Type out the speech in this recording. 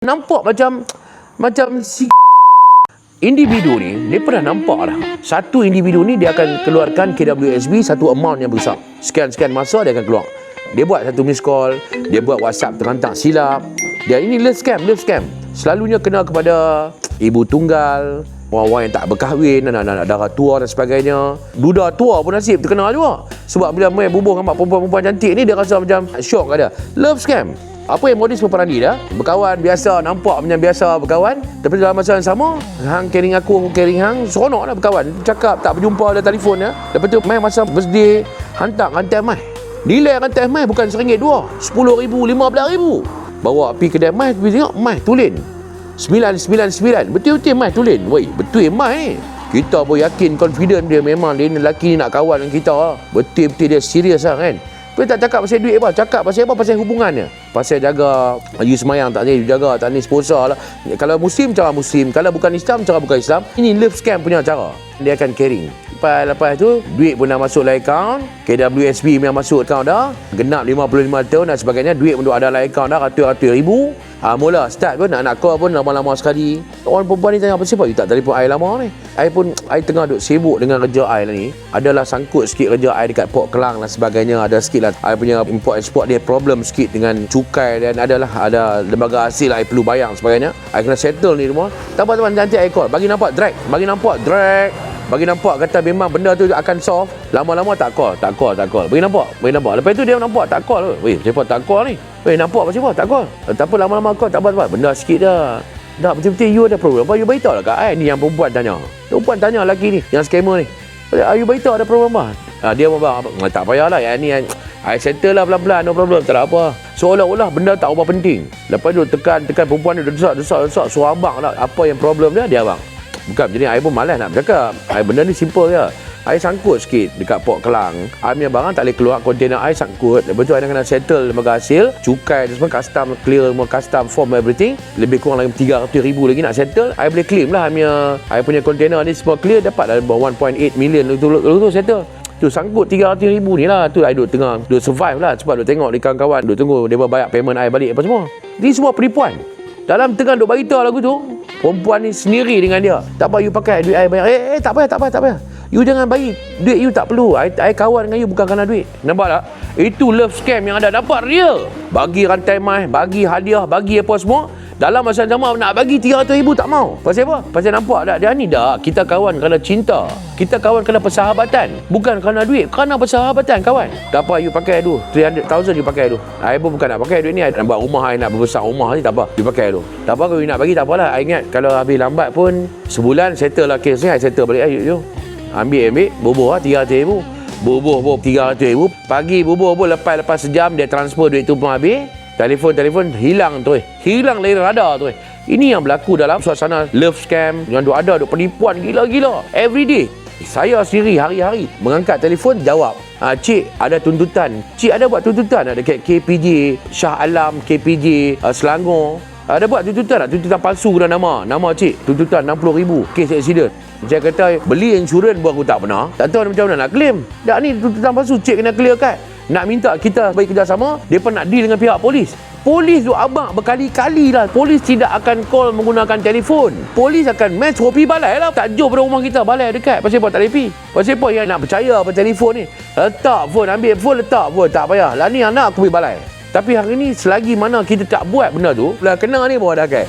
Nampak macam si individu ni, dia pernah nampak dah. Satu individu ni dia akan keluarkan KWSB satu amount yang besar. Sekian-sekian masa dia akan keluar. Dia buat satu miss call, dia buat WhatsApp terhantar silap. Dia ini love scam. Selalunya kena kepada ibu tunggal, orang-orang yang tak berkahwin, anak-anak darah tua dan sebagainya. Duda tua pun nasib terkena juga. Sebab bila main bubuh dengan perempuan-perempuan cantik ni, dia rasa macam syok ada. Love scam. Apa yang modus operandi dah? Berkawan biasa, nampak macam biasa berkawan. Tapi dalam masa yang sama, hang caring aku caring hang, seronok lah berkawan. Cakap, tak berjumpa, ada telefon ya. Lepas tu, main masa birthday, hantar rantai mai. Nilai rantai mai bukan RM1, RM2, RM10,000, RM15,000. Bawa pergi kedai mai, pergi tengok, mai tulen. 999. Betul-betul mai tulen. Woi, betul mai ni. Kita pun yakin, confident dia memang dia ni lelaki ni nak kawan dengan kita lah. Betul-betul dia serius lah kan. Tapi tak cakap pasal duit apa, cakap pasal apa, pasal hubungannya. Pasal jaga, you semayang tak ni, you jaga tak ni, sponsor lah. Kalau Muslim, cara Muslim. Kalau bukan Islam, cara bukan Islam. Ini love scam punya cara. Dia akan caring. Lepas tu, duit pun dah masuk dalam akaun. KWSB yang masuk akaun dah. Genap 55 tahun dan sebagainya. Duit pun ada dalam akaun dah, ratus-ratus ribu. Mula start pun nak call pun lama-lama sekali. Orang perempuan ni tanya, apa sebab you tak telefon I lama ni? I pun tengah duk sibuk dengan kerja I lah ni. Adalah sangkut sikit kerja I dekat Port Kelang dan sebagainya. Ada sikit lah I punya import export dia problem sikit dengan cukai dan ada lembaga hasil I perlu bayar sebagainya. I kena settle ni semua. Tak apa teman, nanti I call. Bagi nampak drag. Bagi nampak kata memang benda tu akan solve. Lama-lama tak call. Bagi nampak. Lepas tu dia nampak tak call. Weh, siapa tak call ni? Weh, nampak apa siapa tak call? Tak apa, lama-lama call. Tak apa. Benda sikit dah. Tak betul-betul you ada problem. Apa you beritahu lah kat I ni yang perempuan tanya. Perempuan tanya lelaki ni, yang scammer ni. You beritahu ada problem apa? Dia apa? Tak payahlah. Yang ni I settle lah pelan-pelan, no problem, tak ada apa. Seolah-olah benda tak apa penting. Lepas tu tekan perempuan ni desak. Suruh abang lah. Apa yang problem dia abang. Bukan, jadi I pun malas nak bercakap. Benda ni simple je. I sangkut sikit dekat Port Kelang. I punya barang tak boleh keluar, kontainer I sangkut. Lepas tu I kena settle lembaga hasil, cukai dan semua, custom clear, custom form everything. Lebih kurang lagi RM300,000 lagi nak settle. I boleh claim lah I punya kontainer ni semua clear, dapat dah 1.8 million tu settle. Tu sangkut RM300,000 ni lah. Tu I duduk tengah, duduk survive lah. Sebab duduk tengok di kawan-kawan, duduk tunggu dia bayar payment I balik apa semua. Ni semua penipuan. Dalam tengah duk berita lagu tu, perempuan ni sendiri dengan dia. Tak apa you pakai duit I bayar. Tak payah. You jangan bagi. Duit you tak perlu. I kawan dengan you bukan kerana duit. Nampak tak? Itu love scam yang ada. Dapat real. Bagi rantai mai, bagi hadiah, bagi apa semua. Dalam masa yang sama nak bagi RM300,000 tak mau. Pasal apa? Pasal nampak tak? Dia ni dah. Kita kawan kerana cinta. Kita kawan kerana persahabatan. Bukan kerana duit. Kerana persahabatan kawan. Tak apa you pakai tu. 300,000 you pakai tu. I pun bukan nak pakai duit ni. I nak buat rumah, I nak berbesar rumah ni. Tak apa. You pakai tu. Tak apa kalau you nak bagi tak apalah. I ingat kalau habis lambat pun sebulan settle lah kes ni. I settle balik you. Ambil. Bubuh lah RM300,000. Bubuh RM300,000. Pagi bubuh pun lepas sejam dia transfer duit tu pun habis. Telefon hilang tu. Hilang dari radar tu. Ini yang berlaku dalam suasana love scam. Yang ada penipuan gila-gila. Every day. Saya sendiri hari-hari mengangkat telefon jawab. Cik ada tuntutan. Cik ada buat tuntutan. Ada dekat KPJ Shah Alam, KPJ Selangor. Ada buat tuntutan tak? Tuntutan palsu guna nama cik. Tuntutan RM60,000. Kes accident. Saya kata beli insurans pun aku tak pernah. Tak tahu macam mana nak claim. Tak ni tuntutan palsu. Cik kena clear kat. Nak minta kita bagi kerjasama. Dia pun nak deal dengan pihak polis. Polis tu abang berkali-kali lah. Polis tidak akan call menggunakan telefon. Polis akan match pergi balai lah. Tak jauh pada rumah kita. Balai dekat. Pasal apa tak boleh pergi? Pasal apa yang nak percaya apa telefon ni? Letak phone. Ambil phone letak phone. Tak payah. Lah ni anak aku pergi balai. Tapi hari ni selagi mana kita tak buat benda tu, lah kena ni bawa dah kan.